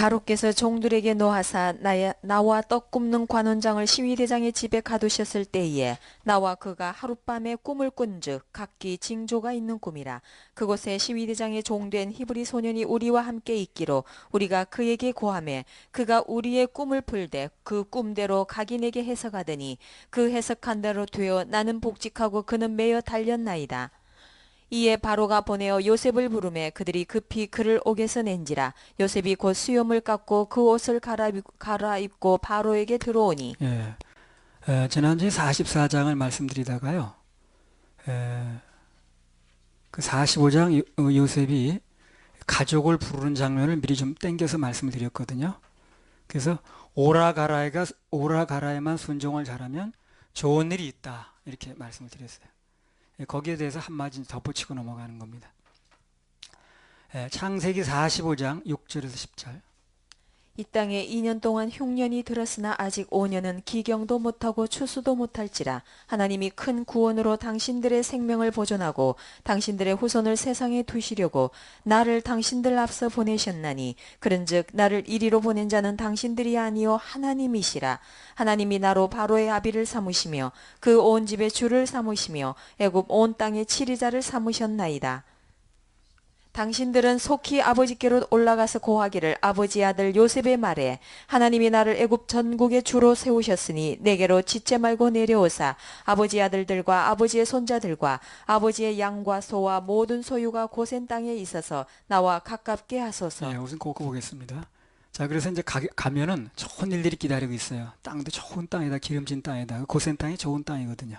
바로께서 종들에게 노하사 나와 떡 굽는 관원장을 시위대장의 집에 가두셨을 때에 나와 그가 하룻밤에 꿈을 꾼즉 각기 징조가 있는 꿈이라. 그곳에 시위대장의 종된 히브리 소년이 우리와 함께 있기로 우리가 그에게 고하매 그가 우리의 꿈을 풀되 그 꿈대로 각인에게 해석하더니 그 해석한 대로 되어 나는 복직하고 그는 매어 달렸나이다. 이에 바로가 보내어 요셉을 부르매 그들이 급히 그를 옥에서 낸지라. 요셉이 곧 수염을 깎고 그 옷을 갈아입고 바로에게 들어오니. 지난주에 44장을 말씀드리다가요. 그 45장 요셉이 가족을 부르는 장면을 미리 좀 땡겨서 말씀을 드렸거든요. 그래서 오라가라에만 순종을 잘하면 좋은 일이 있다, 이렇게 말씀을 드렸어요. 거기에 대해서 한마디 덧붙이고 넘어가는 겁니다. 창세기 45장 6절에서 10절. 이 땅에 2년 동안 흉년이 들었으나 아직 5년은 기경도 못하고 추수도 못할지라. 하나님이 큰 구원으로 당신들의 생명을 보존하고 당신들의 후손을 세상에 두시려고 나를 당신들 앞서 보내셨나니 그런즉 나를 이리로 보낸 자는 당신들이 아니요 하나님이시라. 하나님이 나로 바로의 아비를 삼으시며 그 온 집의 주를 삼으시며 애굽 온 땅의 치리자를 삼으셨나이다. 당신들은 속히 아버지께로 올라가서 고하기를 아버지 아들 요셉의 말에 하나님이 나를 애굽 전국의 주로 세우셨으니 내게로 짓지 말고 내려오사 아버지 아들들과 아버지의 손자들과 아버지의 양과 소와 모든 소유가 고센 땅에 있어서 나와 가깝게 하소서. 우선 그거 보겠습니다. 자, 그래서 이제 가면은 좋은 일들이 기다리고 있어요. 땅도 좋은 땅이다, 기름진 땅이다. 고센 땅이 좋은 땅이거든요.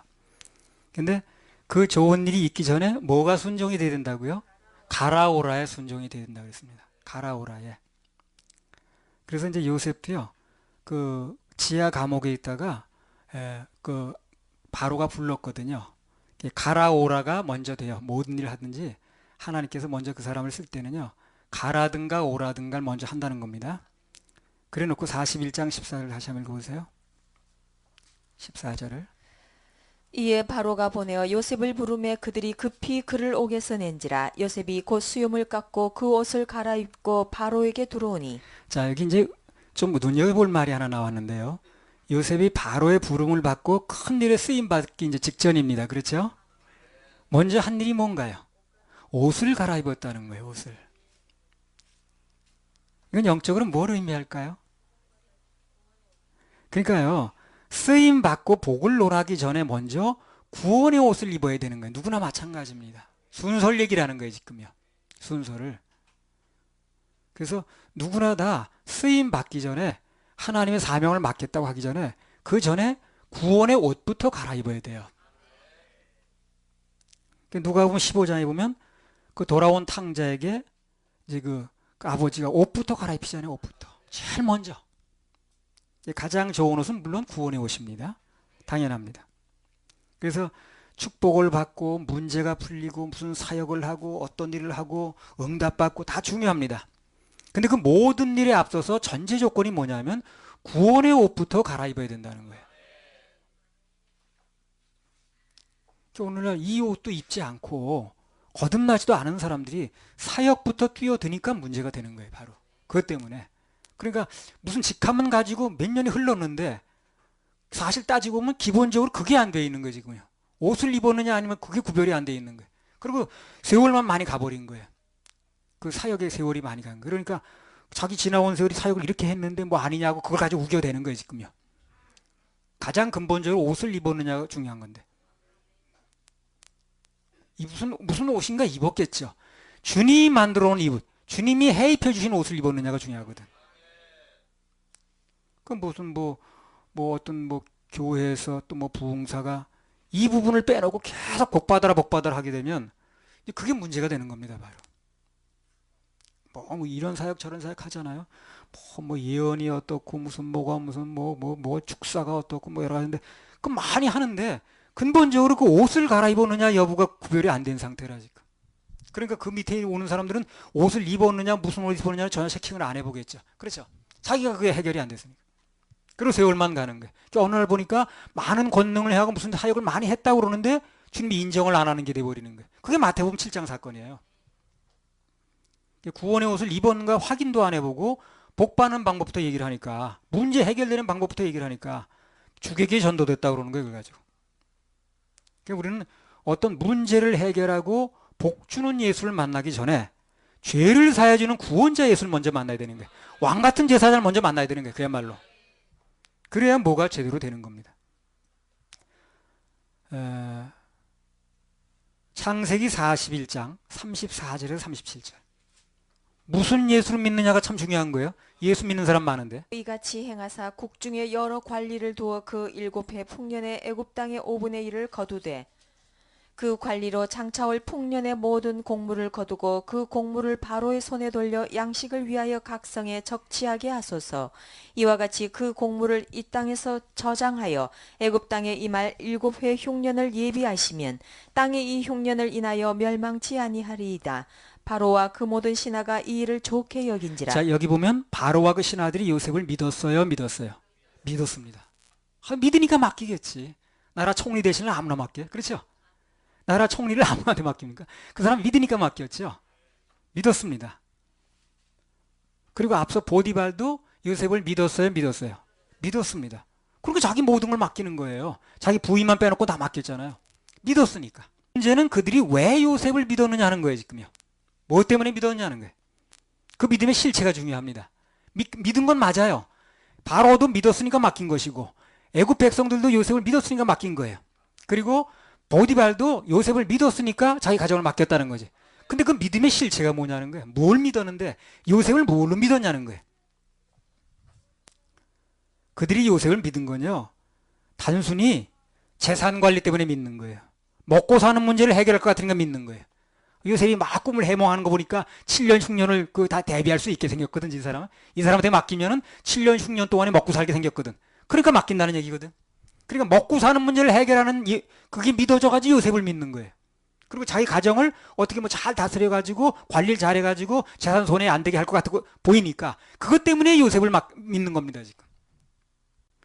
근데 그 좋은 일이 있기 전에 뭐가 순종이 돼야 된다고요? 가라오라에 순종이 돼야 된다고 했습니다. 가라오라에. 그래서 이제 요셉도요, 그 지하 감옥에 있다가 그 바로가 불렀거든요. 가라오라가 먼저 돼요. 모든 일을 하든지 하나님께서 먼저 그 사람을 쓸 때는요, 가라든가 오라든가를 먼저 한다는 겁니다. 그래 놓고 41장 14절을 다시 한번 읽어보세요. 14절을. 이에 바로가 보내어 요셉을 부르매 그들이 급히 그를 옥에서 낸지라. 요셉이 곧 수염을 깎고 그 옷을 갈아입고 바로에게 들어오니. 자, 여기 이제 좀 눈여겨볼 말이 하나 나왔는데요. 요셉이 바로의 부름을 받고 큰 일에 쓰임 받기 이제 직전입니다. 그렇죠? 먼저 한 일이 뭔가요? 옷을 갈아입었다는 거예요. 옷을. 이건 영적으로 뭘 의미할까요? 그러니까요, 쓰임 받고 복을 논하기 전에 먼저 구원의 옷을 입어야 되는 거예요. 누구나 마찬가지입니다. 순서를 얘기라는 거예요, 지금요. 순서를. 그래서 누구나 다 쓰임 받기 전에, 하나님의 사명을 맡겠다고 하기 전에 그 전에 구원의 옷부터 갈아입어야 돼요. 누가복음 15장에 보면 그 돌아온 탕자에게 이제 그 아버지가 옷부터 갈아입히잖아요. 옷부터 제일 먼저. 가장 좋은 옷은 물론 구원의 옷입니다. 당연합니다. 그래서 축복을 받고 문제가 풀리고 무슨 사역을 하고 어떤 일을 하고 응답받고 다 중요합니다. 근데 그 모든 일에 앞서서 전제 조건이 뭐냐면 구원의 옷부터 갈아입어야 된다는 거예요. 오늘날 이 옷도 입지 않고 거듭나지도 않은 사람들이 사역부터 뛰어드니까 문제가 되는 거예요. 바로 그것 때문에. 그러니까 무슨 직함은 가지고 몇 년이 흘렀는데 사실 따지고 보면 기본적으로 그게 안 돼 있는 거예요. 지금요. 옷을 입었느냐 아니면 그게 구별이 안 돼 있는 거예요. 그리고 세월만 많이 가버린 거예요. 그 사역의 세월이 많이 간 거예요. 그러니까 자기 지나온 세월이 사역을 이렇게 했는데 뭐 아니냐고 그걸 가지고 우겨대는 거예요. 지금요. 가장 근본적으로 옷을 입었느냐가 중요한 건데. 이 무슨 옷인가 입었겠죠. 주님이 만들어 놓은 옷, 주님이 해입해 주신 옷을 입었느냐가 중요하거든. 그 무슨 어떤 교회에서 또 부흥사가 이 부분을 빼놓고 계속 복받아라 하게 되면 그게 문제가 되는 겁니다. 바로 뭐 이런 사역 저런 사역 하잖아요. 뭐 예언이 어떻고 무슨 축사가 어떻고 뭐 여러 가지인데 그 많이 하는데 근본적으로 그 옷을 갈아입었느냐 여부가 구별이 안 된 상태라 지금. 그러니까 그 밑에 오는 사람들은 옷을 입었느냐 무슨 옷을 입었느냐를 전혀 체킹을 안 해보겠죠. 그렇죠? 자기가 그게 해결이 안 됐으니까. 그리고 세월만 가는 거예요. 그러니까 어느 날 보니까 많은 권능을 해하고 무슨 사역을 많이 했다고 그러는데 주님이 인정을 안 하는 게 돼버리는 거예요. 그게 마태복음 7장 사건이에요. 구원의 옷을 입었는가 확인도 안 해보고 복 받는 방법부터 얘기를 하니까, 문제 해결되는 방법부터 얘기를 하니까 주객이 전도됐다 그러는 거예요. 그래가지고 그러니까 우리는 어떤 문제를 해결하고 복 주는 예수를 만나기 전에 죄를 사해주는 구원자 예수를 먼저 만나야 되는 거예요. 왕 같은 제사장을 먼저 만나야 되는 거예요. 그야말로. 그래야 뭐가 제대로 되는 겁니다. 창세기 41장 34절에서 37절. 무슨 예수를 믿느냐가 참 중요한 거예요. 예수 믿는 사람 많은데. 이같이 행하사 국중에 여러 관리를 두어 그 7해 풍년의 애굽 땅의 5분의 1을 거두되 그 관리로 장차올 풍년의 모든 곡물을 거두고 그 곡물을 바로의 손에 돌려 양식을 위하여 각 성에 적치하게 하소서. 이와 같이 그 곡물을 이 땅에서 저장하여 애굽 땅에 임할 7회 흉년을 예비하시면 땅의 이 흉년을 인하여 멸망치 아니하리이다. 바로와 그 모든 신하가 이 일을 좋게 여긴지라. 자, 여기 보면 바로와 그 신하들이 요셉을 믿었어요, 믿었어요? 믿었습니다. 믿으니까 맡기겠지. 나라 총리 대신을 아무나 맡겨. 그렇죠? 나라 총리를 아무한테 맡깁니까? 그 사람 믿으니까 맡겼죠. 믿었습니다. 그리고 앞서 보디발도 요셉을 믿었어요, 믿었어요? 믿었습니다. 그러니까 자기 모든 걸 맡기는 거예요. 자기 부인만 빼놓고 다 맡겼잖아요. 믿었으니까. 문제는 그들이 왜 요셉을 믿었느냐 하는 거예요, 지금요. 뭐 때문에 믿었느냐는 거예요. 그 믿음의 실체가 중요합니다. 믿은 건 맞아요. 바로도 믿었으니까 맡긴 것이고 애굽 백성들도 요셉을 믿었으니까 맡긴 거예요. 그리고 보디발도 요셉을 믿었으니까 자기 가정을 맡겼다는 거지. 근데 그 믿음의 실체가 뭐냐는 거예요. 뭘 믿었는데 요셉을 뭘로 믿었냐는 거예요. 그들이 요셉을 믿은 건요, 단순히 재산 관리 때문에 믿는 거예요. 먹고 사는 문제를 해결할 것 같으니까 믿는 거예요. 요셉이 막 꿈을 해몽하는 거 보니까 7년 흉년을 다 대비할 수 있게 생겼거든. 이 사람은. 이 사람한테 맡기면은 7년 흉년 동안에 먹고 살게 생겼거든. 그러니까 맡긴다는 얘기거든. 그러니까 먹고 사는 문제를 해결하는 그게 믿어져가지고 요셉을 믿는 거예요. 그리고 자기 가정을 어떻게 뭐 잘 다스려가지고 관리를 잘해가지고 재산 손해 안 되게 할 것 같고 보이니까 그것 때문에 요셉을 믿는 겁니다, 지금.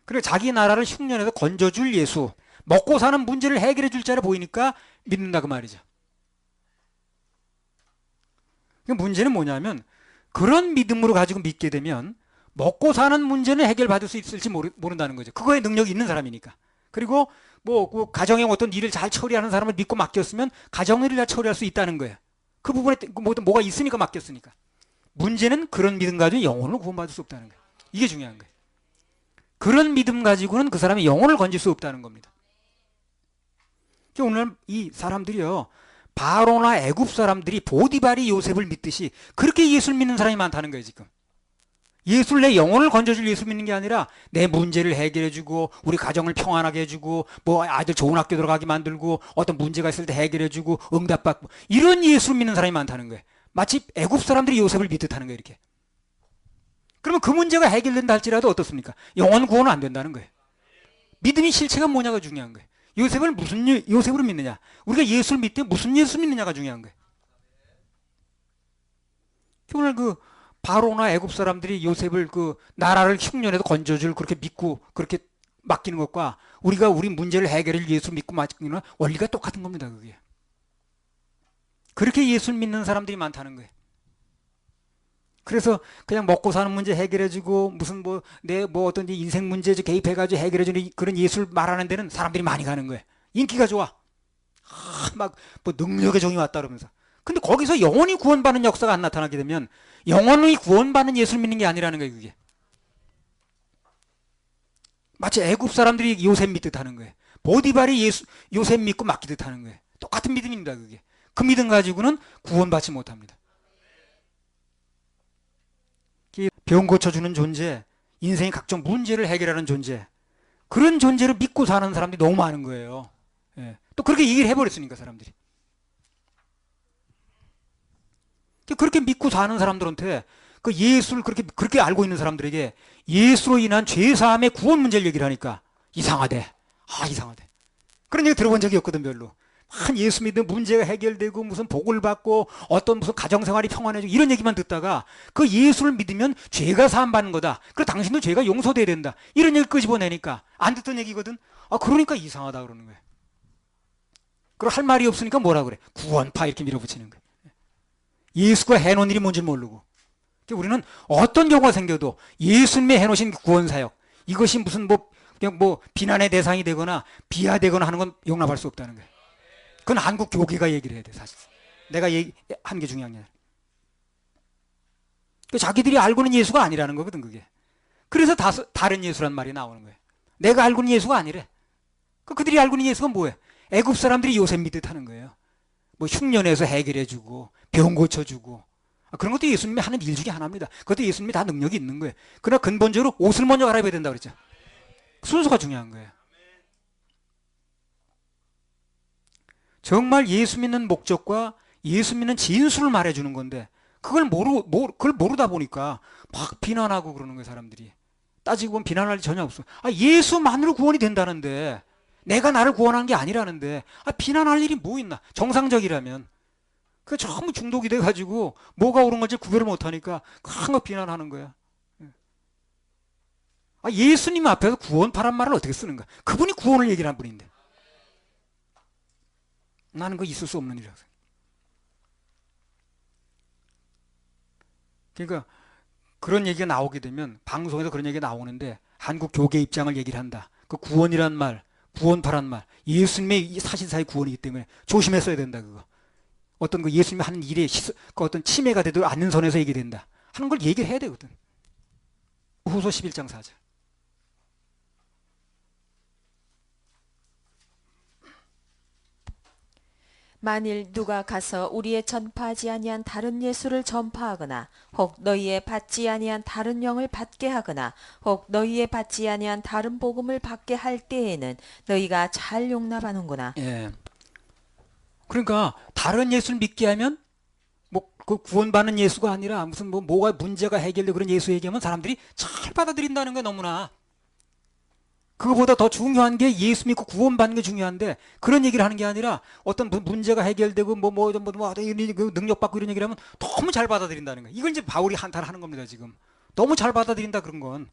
그리고 자기 나라를 흉년에서 건져줄 예수, 먹고 사는 문제를 해결해 줄 자를 보이니까 믿는다 그 말이죠. 문제는 뭐냐면 그런 믿음으로 가지고 믿게 되면 먹고 사는 문제는 해결받을 수 있을지 모른다는 거죠. 그거에 능력이 있는 사람이니까. 그리고 그 가정의 어떤 일을 잘 처리하는 사람을 믿고 맡겼으면 가정 일을 잘 처리할 수 있다는 거예요. 그 부분에 뭐가 있으니까 맡겼으니까. 문제는 그런 믿음 가지고 영혼을 구원받을 수 없다는 거예요. 이게 중요한 거예요. 그런 믿음 가지고는 그 사람의 영혼을 건질 수 없다는 겁니다. 오늘 이 사람들이요, 바로나 애굽 사람들이 보디발이 요셉을 믿듯이 그렇게 예수를 믿는 사람이 많다는 거예요, 지금. 예수를 내 영혼을 건져줄 예수 믿는 게 아니라 내 문제를 해결해주고 우리 가정을 평안하게 해주고 뭐 아이들 좋은 학교 들어가게 만들고 어떤 문제가 있을 때 해결해주고 응답받고 이런 예수를 믿는 사람이 많다는 거예요. 마치 애굽 사람들이 요셉을 믿듯하는 거예요, 이렇게. 그러면 그 문제가 해결된다 할지라도 어떻습니까? 영혼 구원은 안 된다는 거예요. 믿음의 실체가 뭐냐가 중요한 거예요. 요셉을 무슨 요셉으로 믿느냐? 우리가 예수를 믿되 무슨 예수 믿느냐가 중요한 거예요. 오늘 그 바로나 애굽 사람들이 요셉을 그 나라를 흉년에서 건져줄 그렇게 믿고 그렇게 맡기는 것과 우리가 우리 문제를 해결할 예수 믿고 맡기는 원리가 똑같은 겁니다. 그게. 그렇게 예수를 믿는 사람들이 많다는 거예요. 그래서 그냥 먹고 사는 문제 해결해주고 무슨 내 어떤 인생 문제 개입해가지고 해결해주는 그런 예수를 말하는 데는 사람들이 많이 가는 거예요. 인기가 좋아. 막 뭐 능력의 종이 왔다 그러면서. 근데 거기서 영혼이 구원받는 역사가 안 나타나게 되면 영혼이 구원받는 예수를 믿는 게 아니라는 거예요, 그게. 마치 애굽 사람들이 요셉 믿듯 하는 거예요. 보디발이 요셉 믿고 맡기듯 하는 거예요. 똑같은 믿음입니다, 그게. 그 믿음 가지고는 구원받지 못합니다. 병 고쳐주는 존재, 인생의 각종 문제를 해결하는 존재, 그런 존재를 믿고 사는 사람들이 너무 많은 거예요. 예. 또 그렇게 얘기를 해버렸으니까 사람들이. 그렇게 믿고 사는 사람들한테 그 예수를 그렇게 알고 있는 사람들에게 예수로 인한 죄사함의 구원 문제를 얘기를 하니까 이상하대. 이상하대. 그런 얘기 들어본 적이 없거든, 별로. 예수 믿으면 문제가 해결되고 무슨 복을 받고 어떤 무슨 가정생활이 평안해지고 이런 얘기만 듣다가 그 예수를 믿으면 죄가 사함받는 거다. 그리고 당신도 죄가 용서돼야 된다. 이런 얘기 끄집어내니까 안 듣던 얘기거든. 그러니까 이상하다 그러는 거예요. 그리고 할 말이 없으니까 뭐라 그래. 구원파 이렇게 밀어붙이는 거예요. 예수가 해놓은 일이 뭔지 모르고. 우리는 어떤 경우가 생겨도 예수님의 해놓으신 구원사역, 이것이 무슨 그냥 비난의 대상이 되거나 비하되거나 하는 건 용납할 수 없다는 거예요. 그건 한국 교계가 얘기를 해야 돼, 사실. 내가 한 게 중요한 게 아니라. 자기들이 알고는 예수가 아니라는 거거든, 그게. 그래서 다른 예수란 말이 나오는 거예요. 내가 알고는 예수가 아니래. 그들이 알고는 예수가 뭐예요? 애굽 사람들이 요셉 믿듯 하는 거예요. 흉년에서 해결해주고 병 고쳐주고 그런 것도 예수님이 하는 일 중에 하나입니다. 그것도 예수님이 다 능력이 있는 거예요. 그러나 근본적으로 옷을 먼저 갈아입어야 된다고 그랬죠. 순서가 중요한 거예요. 정말 예수 믿는 목적과 예수 믿는 진수를 말해주는 건데 그걸 모르다 보니까 막 비난하고 그러는 거예요, 사람들이. 따지고 보면 비난할 일 전혀 없어. 예수만으로 구원이 된다는데 내가 나를 구원한 게 아니라는데 비난할 일이 뭐 있나? 정상적이라면. 그 전부 중독이 돼가지고 뭐가 옳은 건지 구별을 못하니까 강하게 비난하는 거야. 예수님 앞에서 구원파란 말을 어떻게 쓰는가? 그분이 구원을 얘기를 한 분인데. 나는 그거 있을 수 없는 일이라고 생각해. 그러니까 그런 얘기가 나오게 되면 방송에서 그런 얘기가 나오는데 한국 교계 입장을 얘기를 한다. 그 구원이란 말, 구원파란 말, 예수님의 사실사의 구원이기 때문에 조심했어야 된다. 그거 어떤 그 예수님이 하는 일에 그 어떤 침해가 되도 않는 선에서 얘기된다 하는 걸 얘기를 해야 되거든. 후서 11장 4절. 만일 누가 가서 우리의 전파하지 아니한 다른 예수를 전파하거나 혹 너희의 받지 아니한 다른 영을 받게 하거나 혹 너희의 받지 아니한 다른 복음을 받게 할 때에는 너희가 잘 용납하는구나. 예. 그러니까 다른 예수를 믿게 하면 그 구원받는 예수가 아니라 무슨 뭐가 문제가 해결되고 그런 예수 얘기하면 사람들이 잘 받아들인다는 거야, 너무나. 그거보다 더 중요한 게 예수 믿고 구원받는 게 중요한데 그런 얘기를 하는 게 아니라 어떤 문제가 해결되고 능력받고 이런 얘기를 하면 너무 잘 받아들인다는 거야. 이걸 이제 바울이 한탄하는 겁니다, 지금. 너무 잘 받아들인다, 그런 건.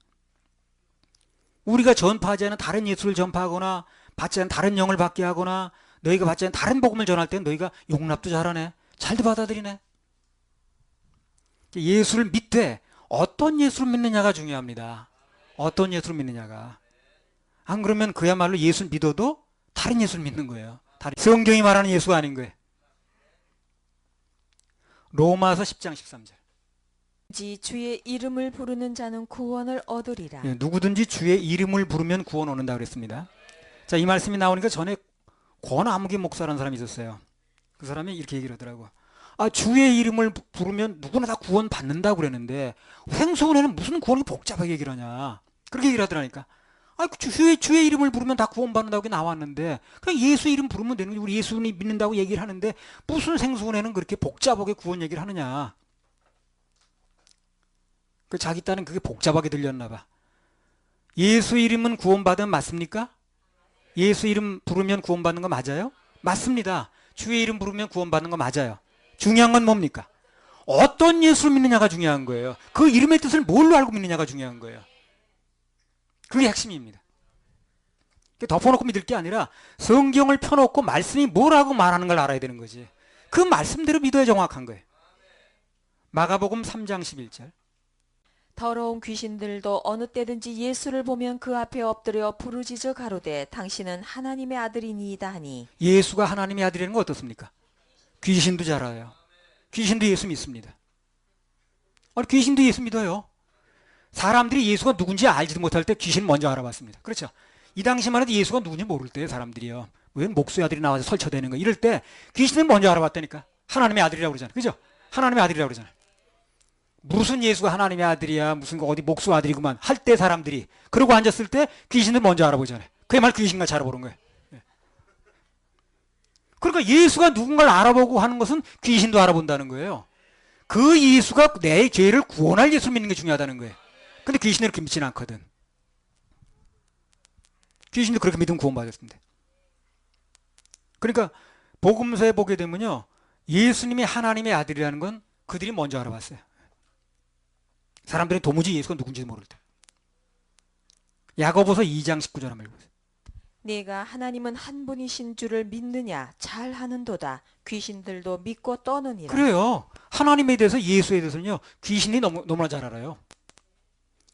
우리가 전파하지 않은 다른 예수를 전파하거나 받지 않은 다른 영을 받게 하거나 너희가 받지 않은 다른 복음을 전할 때는 너희가 용납도 잘하네. 잘도 받아들이네. 예수를 믿되 어떤 예수를 믿느냐가 중요합니다. 어떤 예수를 믿느냐가. 안 그러면 그야말로 예수를 믿어도 다른 예수를 믿는 거예요. 성경이 말하는 예수가 아닌 거예요. 로마서 10장 13절. 주의 이름을 부르는 자는 구원을 얻으리라. 누구든지 주의 이름을 부르면 구원 얻는다 그랬습니다. 자, 이 말씀이 나오니까 전에 권아무개 목사라는 사람이 있었어요. 그 사람이 이렇게 얘기를 하더라고요. 주의 이름을 부르면 누구나 다 구원 받는다고 그랬는데 생소원에는 무슨 구원이 복잡하게 얘기를 하냐. 그렇게 얘기를 하더라니까. 주의 이름을 부르면 다 구원받는다고 나왔는데 그냥 예수 이름 부르면 되는 거지. 우리 예수님 믿는다고 얘기를 하는데 무슨 생소원에는 그렇게 복잡하게 구원 얘기를 하느냐. 자기 딴은 그게 복잡하게 들렸나 봐. 예수 이름은 구원받으면 맞습니까? 예수 이름 부르면 구원받는 거 맞아요? 맞습니다. 주의 이름 부르면 구원받는 거 맞아요. 중요한 건 뭡니까? 어떤 예수를 믿느냐가 중요한 거예요. 그 이름의 뜻을 뭘로 알고 믿느냐가 중요한 거예요. 그게 핵심입니다. 덮어놓고 믿을 게 아니라 성경을 펴놓고 말씀이 뭐라고 말하는 걸 알아야 되는 거지. 그 말씀대로 믿어야 정확한 거예요. 마가복음 3장 11절. 더러운 귀신들도 어느 때든지 예수를 보면 그 앞에 엎드려 부르짖어 가로되 당신은 하나님의 아들이니이다 하니. 예수가 하나님의 아들이라는 거 어떻습니까? 귀신도 잘 알아요. 귀신도 예수 믿습니다. 귀신도 예수 믿어요. 사람들이 예수가 누군지 알지도 못할 때 귀신 먼저 알아봤습니다. 그렇죠? 이 당시만 해도 예수가 누군지 모를 때 사람들이요. 왜 목수의 아들이 나와서 설쳐대는 거 이럴 때 귀신을 먼저 알아봤다니까. 하나님의 아들이라고 그러잖아요. 그죠? 하나님의 아들이라고 그러잖아요. 무슨 예수가 하나님의 아들이야, 무슨 어디 목수 아들이구만 할 때 사람들이 그러고 앉았을 때 귀신을 먼저 알아보잖아요. 그야말로 귀신같이 알아보는 거예요. 그러니까 예수가 누군가를 알아보고 하는 것은 귀신도 알아본다는 거예요. 그 예수가 내 죄를 구원할 예수를 믿는 게 중요하다는 거예요. 근데 귀신은 그렇게 믿지는 않거든. 귀신도 그렇게 믿으면 구원받았습니다. 그러니까 복음서에 보게 되면요, 예수님이 하나님의 아들이라는 건 그들이 먼저 알아봤어요. 사람들이 도무지 예수가 누군지 모를 때. 야고보서 2장 19절 한번 읽어보세요. 네가 하나님은 한 분이신 줄을 믿느냐 잘하는도다. 귀신들도 믿고 떠느니라. 그래요. 하나님에 대해서 예수에 대해서는요. 귀신이 너무나 잘 알아요.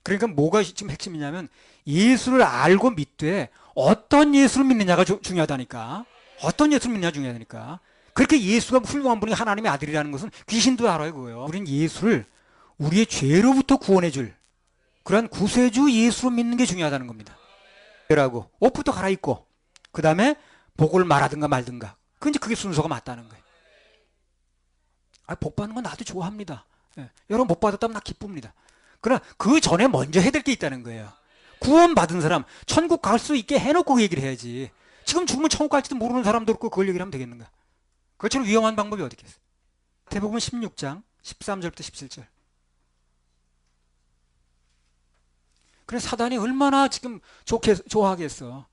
그러니까 뭐가 지금 핵심이냐면 예수를 알고 믿되 어떤 예수를 믿느냐가 중요하다니까. 어떤 예수를 믿느냐가 중요하다니까. 그렇게 예수가 훌륭한 분이 하나님의 아들이라는 것은 귀신도 알아요. 그거요. 우리는 예수를 우리의 죄로부터 구원해 줄 그런 구세주 예수로 믿는 게 중요하다는 겁니다. 라고 옷부터 갈아입고 그 다음에 복을 말하든가 말든가. 그게 순서가 맞다는 거예요. 복 받는 건 나도 좋아합니다. 예. 여러분 못 받았다면 나 기쁩니다. 그러나 그 전에 먼저 해야 될 게 있다는 거예요. 구원받은 사람 천국 갈 수 있게 해놓고 그 얘기를 해야지. 지금 죽으면 천국 갈지도 모르는 사람도 없고 그걸 얘기를 하면 되겠는가. 그것처럼 위험한 방법이 어디 있겠어요. 대복음 16장 13절부터 17절. 그래 사단이 얼마나 지금 좋아하겠어.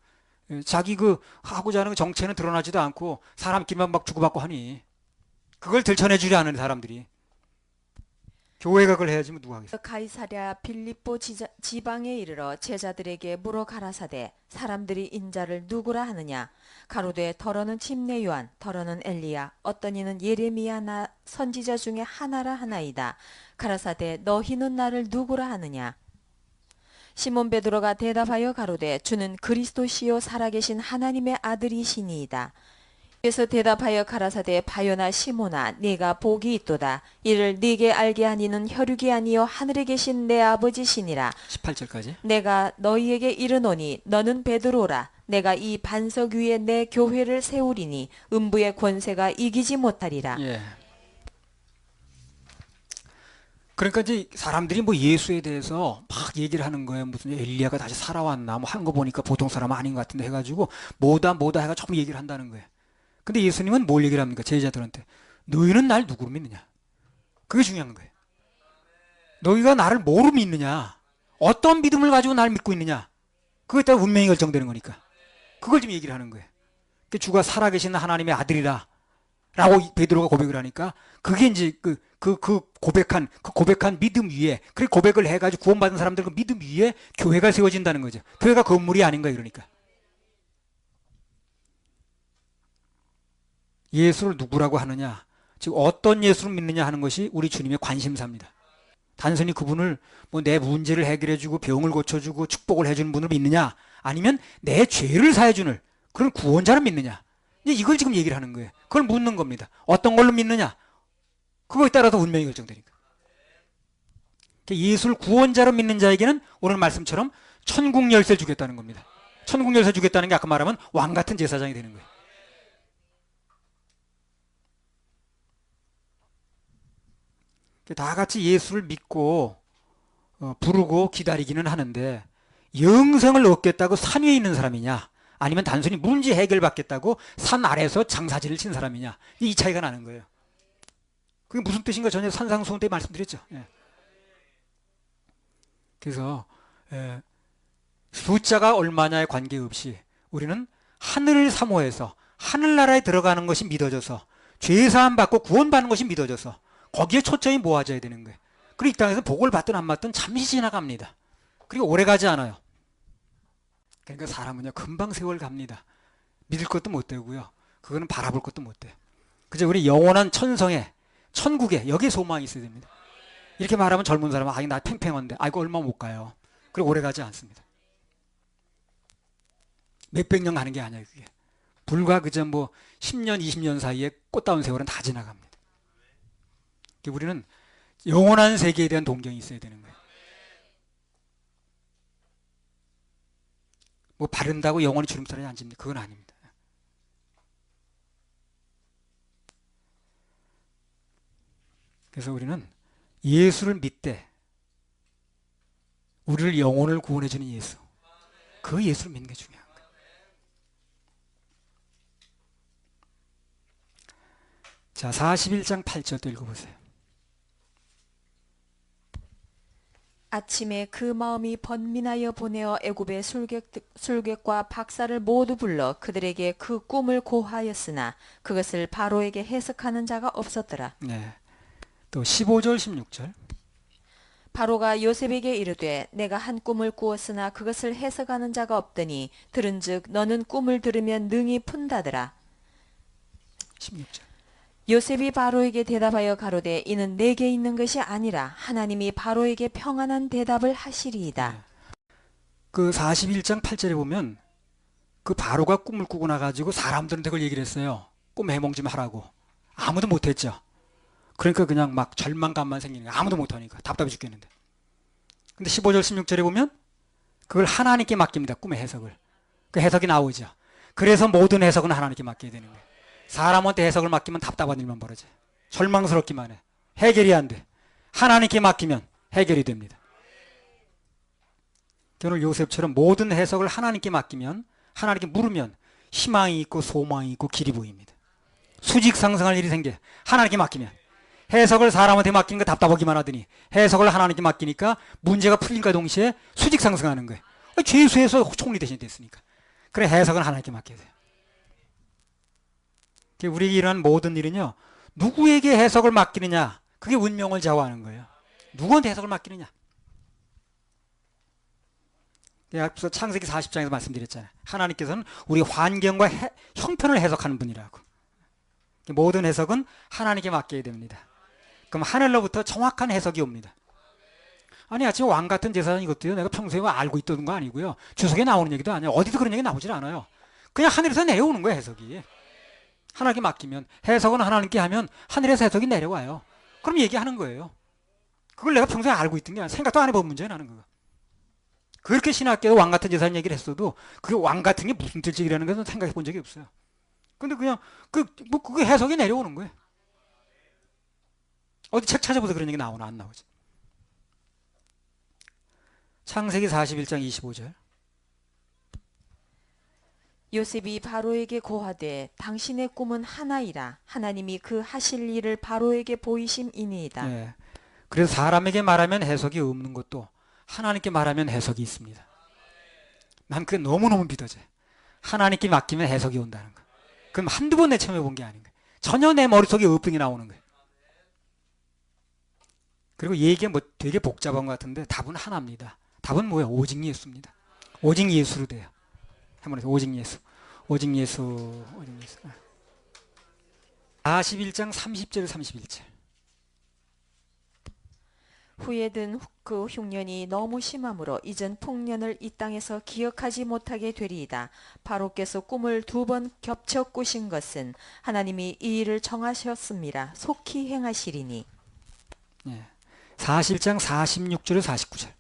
자기 하고자 하는 정체는 드러나지도 않고 사람끼리만 막 주고받고 하니 그걸 들춰내주려 하는 사람들이 교회가 그걸 해야지 뭐 누가 하겠어. 가이사랴 빌립보 지방에 이르러 제자들에게 물어 가라사대 사람들이 인자를 누구라 하느냐. 가로되 더러는 침례 요한 더러는 엘리야 어떤 이는 예레미야 나 선지자 중에 하나라 하나이다. 가라사대 너희는 나를 누구라 하느냐. 시몬 베드로가 대답하여 가로되 주는 그리스도시요 살아계신 하나님의 아들이시니이다. 그래서 대답하여 가라사대 바요나 시몬아 네가 복이 있도다. 이를 네게 알게 하니는 혈육이 아니요 하늘에 계신 내 아버지시니라. 18절까지. 내가 너희에게 이르노니 너는 베드로라. 내가 이 반석 위에 내 교회를 세우리니 음부의 권세가 이기지 못하리라. 예. 그러니까 이제 사람들이 뭐 예수에 대해서 막 얘기를 하는 거예요. 무슨 엘리야가 다시 살아왔나 뭐 한 거 보니까 보통 사람 아닌 것 같은데 해가지고 뭐다 해가 조금 얘기를 한다는 거예요. 근데 예수님은 뭘 얘기를 합니까? 제자들한테 너희는 날 누구로 믿느냐? 그게 중요한 거예요. 너희가 나를 뭐로 믿느냐? 어떤 믿음을 가지고 나를 믿고 있느냐? 그거에 따라 운명이 결정되는 거니까 그걸 좀 얘기를 하는 거예요. 주가 살아계신 하나님의 아들이라 라고 베드로가 고백을 하니까 그게 이제 그 고백한 믿음 위에 그 고백을 해가지고 구원받은 사람들 그 믿음 위에 교회가 세워진다는 거죠. 교회가 건물이 아닌가 이러니까. 예수를 누구라고 하느냐, 즉 어떤 예수를 믿느냐 하는 것이 우리 주님의 관심사입니다. 단순히 그분을 뭐 내 문제를 해결해주고 병을 고쳐주고 축복을 해주는 분을 믿느냐, 아니면 내 죄를 사해주는 그런 구원자를 믿느냐, 이걸 지금 얘기를 하는 거예요. 그걸 묻는 겁니다. 어떤 걸로 믿느냐, 그거에 따라서 운명이 결정되니까. 예수를 구원자로 믿는 자에게는 오늘 말씀처럼 천국 열쇠를 주겠다는 겁니다. 천국 열쇠 주겠다는 게 아까 말하면 왕 같은 제사장이 되는 거예요. 다 같이 예수를 믿고 부르고 기다리기는 하는데 영생을 얻겠다고 산 위에 있는 사람이냐, 아니면 단순히 문제 해결받겠다고 산 아래에서 장사지를 친 사람이냐, 이 차이가 나는 거예요. 그게 무슨 뜻인가 전에 산상수훈 때 말씀드렸죠. 예. 그래서 숫자가 얼마냐에 관계없이 우리는 하늘을 사모해서 하늘나라에 들어가는 것이 믿어져서 죄사함 받고 구원받는 것이 믿어져서 거기에 초점이 모아져야 되는 거예요. 그리고 이 땅에서 복을 받든 안 받든 잠시 지나갑니다. 그리고 오래 가지 않아요. 그러니까 사람은요 금방 세월 갑니다. 믿을 것도 못 되고요. 그거는 바라볼 것도 못 돼요. 그저 우리 영원한 천성에 천국에 여기에 소망이 있어야 됩니다. 이렇게 말하면 젊은 사람은 나 팽팽한데 이거 얼마 못 가요. 그리고 오래 가지 않습니다. 몇백 년 가는 게 아니에요. 그게 불과 그저 뭐 10년 20년 사이에 꽃다운 세월은 다 지나갑니다. 우리는 영원한 세계에 대한 동경이 있어야 되는 거예요. 뭐 바른다고 영원히 주름살이 안 집니다. 그건 아닙니다. 그래서 우리는 예수를 믿되 우리를 영혼을 구원해주는 예수, 그 예수를 믿는 게 중요한 거예요. 자, 41장 8절도 읽어보세요. 아침에 그 마음이 번민하여 보내어 애굽의 술객과 박사를 모두 불러 그들에게 그 꿈을 고하였으나 그것을 바로에게 해석하는 자가 없었더라. 네. 또 15절 16절. 바로가 요셉에게 이르되 내가 한 꿈을 꾸었으나 그것을 해석하는 자가 없더니 들은즉 너는 꿈을 들으면 능히 푼다더라. 16절. 요셉이 바로에게 대답하여 가로되 이는 내게 있는 것이 아니라 하나님이 바로에게 평안한 대답을 하시리이다. 네. 그 41장 8절에 보면 그 바로가 꿈을 꾸고 나가지고 사람들한테 그걸 얘기를 했어요. 꿈 해몽 좀 하라고. 아무도 못했죠. 그러니까 그냥 막 절망감만 생기는 거예요. 아무도 못하니까 답답해 죽겠는데. 근데 15절 16절에 보면 그걸 하나님께 맡깁니다. 꿈의 해석을. 그 해석이 나오죠. 그래서 모든 해석은 하나님께 맡겨야 되는 거예요. 사람한테 해석을 맡기면 답답한 일만 벌어져요. 절망스럽기만 해. 해결이 안 돼. 하나님께 맡기면 해결이 됩니다. 오늘 요셉처럼 모든 해석을 하나님께 맡기면, 하나님께 물으면 희망이 있고 소망이 있고 길이 보입니다. 수직 상승할 일이 생겨요. 하나님께 맡기면. 해석을 사람한테 맡기는 거 답답하기만 하더니 해석을 하나님께 맡기니까 문제가 풀린과 동시에 수직 상승하는 거예요. 죄수에서 총리 대신 됐으니까. 그래 해석은 하나님께 맡겨야 돼요. 우리에게 일어난 모든 일은요, 누구에게 해석을 맡기느냐, 그게 운명을 좌우하는 거예요. 누구한테 해석을 맡기느냐. 앞서 창세기 40장에서 말씀드렸잖아요. 하나님께서는 우리 환경과 형편을 해석하는 분이라고. 모든 해석은 하나님께 맡겨야 됩니다. 그럼 하늘로부터 정확한 해석이 옵니다. 아니 아침 왕 같은 제사장 이것도요, 내가 평소에 알고 있던 거 아니고요, 주석에 나오는 얘기도 아니에요. 어디도 그런 얘기 나오질 않아요. 그냥 하늘에서 내려오는 거예요. 해석이. 하나님께 맡기면, 해석은 하나님께 하면 하늘에서 해석이 내려와요. 그럼 얘기하는 거예요. 그걸 내가 평소에 알고 있던 게 아니라 생각도 안 해본 문제야. 나는 그거. 그렇게 신학교에서 왕 같은 제사장 얘기를 했어도 그게 왕 같은 게 무슨 뜻이라는 것은 생각해 본 적이 없어요. 근데 그냥 그게 해석이 내려오는 거예요. 어디 책 찾아보세요. 그런 얘기 나오나 안 나오지. 창세기 41장 25절. 요셉이 바로에게 고하되 당신의 꿈은 하나이라 하나님이 그 하실 일을 바로에게 보이심이니이다. 네. 그래서 사람에게 말하면 해석이 없는 것도 하나님께 말하면 해석이 있습니다. 난 그게 너무너무 믿어져요. 하나님께 맡기면 해석이 온다는 거. 그럼 한두 번 내 체험해 본 게 아닌 거예요. 전혀 내 머릿속에 없던 게 나오는 거예요. 그리고 얘기가 뭐 되게 복잡한 것 같은데 답은 하나입니다. 답은 뭐예요? 오직 예수입니다. 오직 예수로 돼요. 한번 해서 오직 예수. 오직 예수. 오직 예수. 41장 30절 31절. 후에 든 그 흉년이 너무 심함으로 이전 풍년을 이 땅에서 기억하지 못하게 되리이다. 바로께서 꿈을 2번 겹쳐 꾸신 것은 하나님이 이 일을 정하셨습니다. 속히 행하시리니. 예. 41장 46절 49절.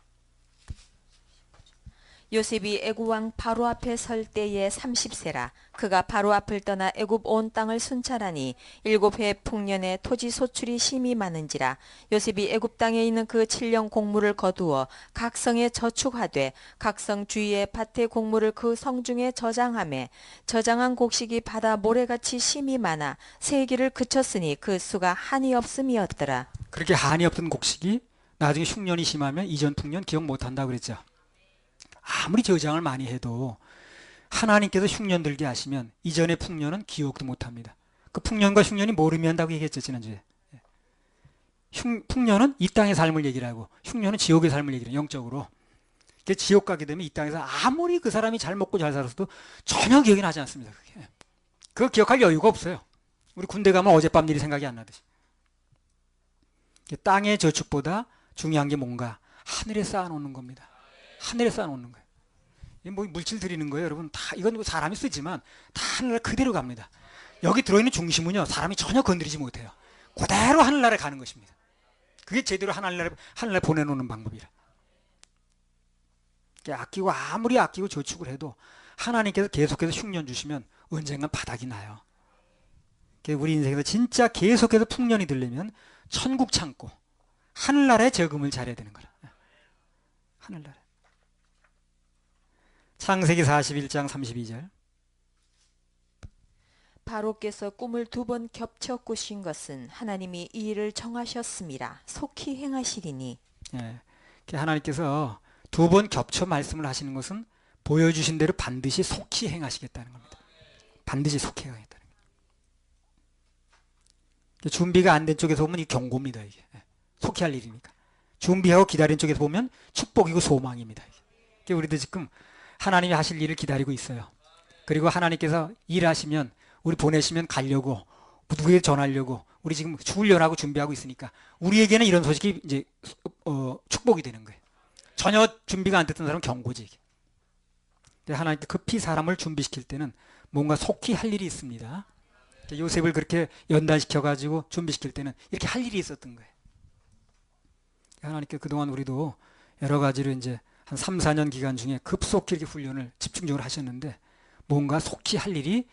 요셉이 애굽 왕 바로 앞에 설 때에 30세라. 그가 바로 앞을 떠나 애굽 온 땅을 순찰하니 7해 풍년에 토지 소출이 심히 많은지라. 요셉이 애굽 땅에 있는 그 7년 곡물을 거두어 각 성에 저축하되 각 성 주위의 밭의 곡물을 그 성 중에 저장하매 저장한 곡식이 바다 모래같이 심히 많아 세기를 그쳤으니 그 수가 한이 없음이었더라. 그렇게 한이 없던 곡식이 나중에 흉년이 심하면 이전 풍년 기억 못한다고 그랬죠. 아무리 저장을 많이 해도 하나님께서 흉년 들게 하시면 이전의 풍년은 기억도 못합니다. 그 풍년과 흉년이 모름이 한다고 얘기했죠, 지난주에. 풍년은 이 땅의 삶을 얘기를 하고 흉년은 지옥의 삶을 얘기를 해요, 영적으로. 지옥 가게 되면 이 땅에서 아무리 그 사람이 잘 먹고 잘 살았어도 전혀 기억이 나지 않습니다. 그거 기억할 여유가 없어요. 우리 군대 가면 어젯밤 일이 생각이 안 나듯이. 땅의 저축보다 중요한 게 뭔가? 하늘에 쌓아놓는 겁니다. 하늘에 쌓아놓는 거예요. 뭐 물질 드리는 거예요, 여러분. 다 이건 뭐 사람이 쓰지만 다 하늘나라 그대로 갑니다. 여기 들어있는 중심은요, 사람이 전혀 건드리지 못해요. 그대로 하늘나라에 가는 것입니다. 그게 제대로 하늘나라에 보내놓는 방법이라. 아끼고 아무리 아끼고 저축을 해도 하나님께서 계속해서 흉년 주시면 언젠간 바닥이 나요. 우리 인생에서 진짜 계속해서 풍년이 들려면 천국 창고, 하늘나라에 저금을 잘해야 되는 거라. 하늘나라. 창세기 41장 32절. 바로께서 꿈을 2번 겹쳐 꾸신 것은 하나님이 이 일을 정하셨습니다. 속히 행하시리니. 예, 하나님께서 2번 겹쳐 말씀을 하시는 것은 보여주신 대로 반드시 속히 행하시겠다는 겁니다. 반드시 속히 행하겠다는 거예요. 준비가 안 된 쪽에서 보면 이 경고입니다. 이게 속히 할 일이니까. 준비하고 기다린 쪽에서 보면 축복이고 소망입니다. 그러니까 우리도 지금 하나님이 하실 일을 기다리고 있어요. 그리고 하나님께서 일하시면 우리 보내시면 가려고 누구에게 전하려고 우리 지금 훈련하고 준비하고 있으니까 우리에게는 이런 소식이 이제 축복이 되는 거예요. 전혀 준비가 안 됐던 사람은 경고지. 하나님께 급히 사람을 준비시킬 때는 뭔가 속히 할 일이 있습니다. 요셉을 그렇게 연단시켜가지고 준비시킬 때는 이렇게 할 일이 있었던 거예요. 하나님께 그동안 우리도 여러 가지로 이제 한 3, 4년 기간 중에 급속히 이렇게 훈련을 집중적으로 하셨는데 뭔가 속히 할 일이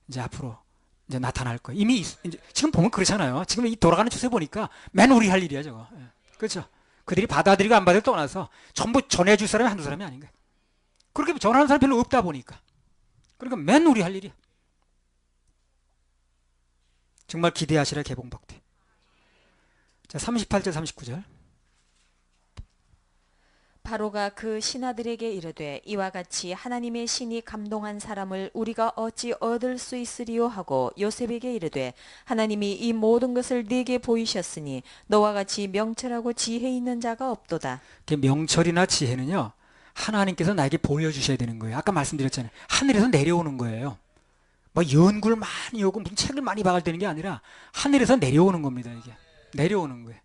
이제 앞으로 이제 나타날 거예요. 이미 이제 지금 보면 그렇잖아요. 지금 이 돌아가는 추세 보니까 맨 우리 할 일이야 저거. 그렇죠? 그들이 받아들이고 안 받아들이고 떠나서 전부 전해줄 사람이 한두 사람이 아닌 거예요. 그렇게 전하는 사람이 별로 없다 보니까. 그러니까 맨 우리 할 일이야. 정말 기대하시라 개봉박대. 자, 38절 39절. 바로가 그 신하들에게 이르되 이와 같이 하나님의 신이 감동한 사람을 우리가 어찌 얻을 수 있으리요 하고 요셉에게 이르되 하나님이 이 모든 것을 네게 보이셨으니 너와 같이 명철하고 지혜 있는 자가 없도다. 명철이나 지혜는요 하나님께서 나에게 보여주셔야 되는 거예요. 아까 말씀드렸잖아요. 하늘에서 내려오는 거예요. 뭐 연구를 많이 오고 무슨 책을 많이 박을 때는 게 아니라 하늘에서 내려오는 겁니다. 이게 내려오는 거예요.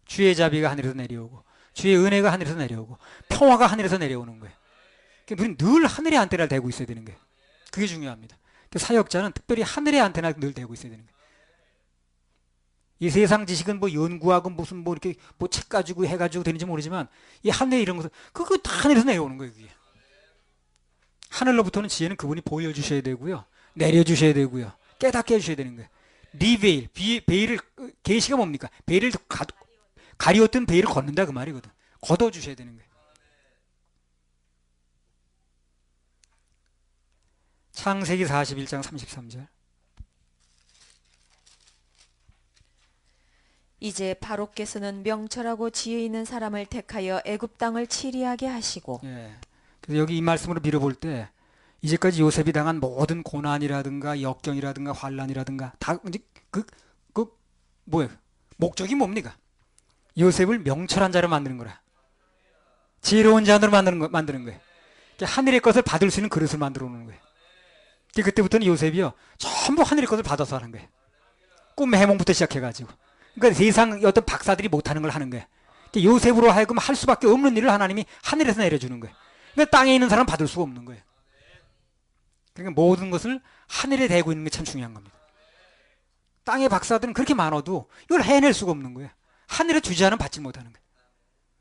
주의 자비가 하늘에서 내려오고 주의 은혜가 하늘에서 내려오고 평화가 하늘에서 내려오는 거예요. 우리는 늘 하늘의 안테나를 대고 있어야 되는 거예요. 그게 중요합니다. 사역자는 특별히 하늘의 안테나를 늘 대고 있어야 되는 거예요. 이 세상 지식은 뭐 연구하고 무슨 뭐 이렇게 뭐 책 가지고 해가지고 되는지 모르지만 이 하늘 이런 것은 그거 다 하늘에서 내려오는 거예요. 그게. 하늘로부터는 지혜는 그분이 보여주셔야 되고요. 내려주셔야 되고요. 깨닫게 해주셔야 되는 거예요. 리베일, 베일을 계시가 뭡니까? 베일을 가리웠던 베일을 걷는다 그 말이거든. 걷어주셔야 되는 거예요. 창세기 41장 33절. 이제 바로께서는 명철하고 지혜 있는 사람을 택하여 애굽 땅을 치리하게 하시고. 예. 그래서 여기 이 말씀으로 밀어볼 때 이제까지 요셉이 당한 모든 고난이라든가 역경이라든가 환란이라든가 다 이제 뭐예요? 목적이 뭡니까? 요셉을 명철한 자로 만드는 거라. 지혜로운 자로 만드는 거예요. 하늘의 것을 받을 수 있는 그릇을 만들어 놓는 거예요. 그때부터는 요셉이요 전부 하늘의 것을 받아서 하는 거예요. 꿈 해몽부터 시작해가지고. 그러니까 세상 어떤 박사들이 못하는 걸 하는 거예요. 요셉으로 하여금 할 수밖에 없는 일을 하나님이 하늘에서 내려주는 거예요. 그러니까 땅에 있는 사람은 받을 수가 없는 거예요. 그러니까 모든 것을 하늘에 대고 있는 게 참 중요한 겁니다. 땅의 박사들은 그렇게 많아도 이걸 해낼 수가 없는 거예요. 하늘에 주지 않으면 받지 못하는 거예요.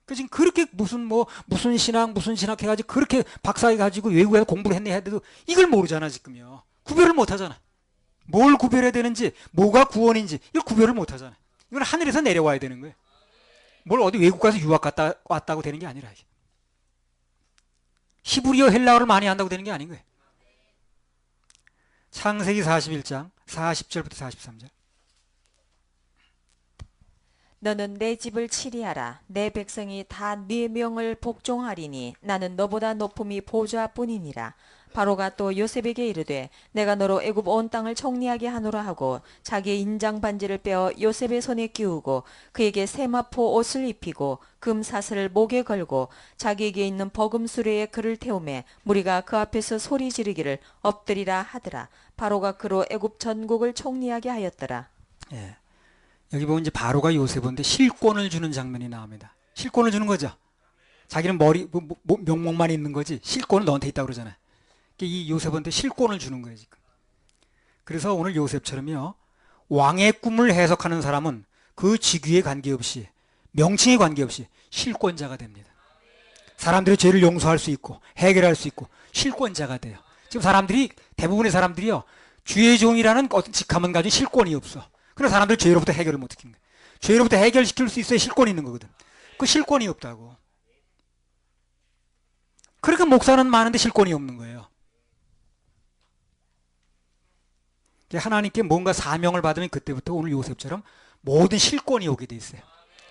그 지금 그렇게 무슨 신학 해가지고 그렇게 박사해가지고 외국에서 공부를 했네 해도 이걸 모르잖아 지금요. 구별을 못하잖아. 뭘 구별해야 되는지 뭐가 구원인지 이걸 구별을 못하잖아. 이건 하늘에서 내려와야 되는 거예요. 뭘 어디 외국 가서 유학 갔다 왔다고 되는 게 아니라 히브리어 헬라어를 많이 한다고 되는 게 아닌 거예요. 창세기 41장 40절부터 43절. 너는 내 집을 치리하라. 내 백성이 다 네 명을 복종하리니 나는 너보다 높음이 보좌뿐이니라. 바로가 또 요셉에게 이르되 내가 너로 애굽 온 땅을 총리하게 하노라 하고 자기의 인장 반지를 빼어 요셉의 손에 끼우고 그에게 세마포 옷을 입히고 금 사슬을 목에 걸고 자기에게 있는 버금 수레에 그를 태우매 무리가 그 앞에서 소리 지르기를 엎드리라 하더라. 바로가 그로 애굽 전국을 총리하게 하였더라. 예. 여기 보면 이제 바로가 요셉한테 실권을 주는 장면이 나옵니다. 실권을 주는 거죠. 자기는 명목만 있는 거지 실권은 너한테 있다고 그러잖아요. 이 요셉한테 실권을 주는 거예요 지금. 그래서 오늘 요셉처럼요 왕의 꿈을 해석하는 사람은 그 직위에 관계없이 명칭에 관계없이 실권자가 됩니다. 사람들의 죄를 용서할 수 있고 해결할 수 있고 실권자가 돼요. 지금 대부분의 사람들이요 주의 종이라는 어떤 직함은 가지고 실권이 없어. 그래서 사람들이 죄로부터 해결을 못 시키는 거예요. 죄로부터 해결시킬 수 있어야 실권이 있는 거거든. 그 실권이 없다고. 그러니까 목사는 많은데 실권이 없는 거예요. 하나님께 뭔가 사명을 받으면 그때부터 오늘 요셉처럼 모든 실권이 오게 돼 있어요.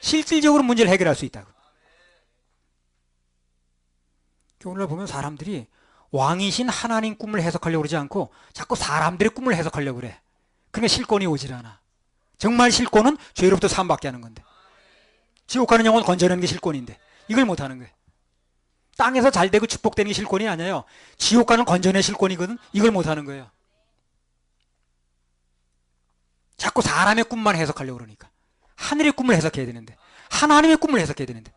실질적으로 문제를 해결할 수 있다고. 오늘날 보면 사람들이 왕이신 하나님 꿈을 해석하려고 그러지 않고 자꾸 사람들의 꿈을 해석하려고 그래. 그러니까 실권이 오질 않아. 정말 실권은 죄로부터 사함받게 하는 건데. 지옥 가는 영혼 건져내는 게 실권인데 이걸 못하는 거예요. 땅에서 잘 되고 축복되는 게 실권이 아니에요. 지옥 가는 건져내 실권이거든. 이걸 못하는 거예요. 자꾸 사람의 꿈만 해석하려고 그러니까. 하늘의 꿈을 해석해야 되는데, 하나님의 꿈을 해석해야 되는데,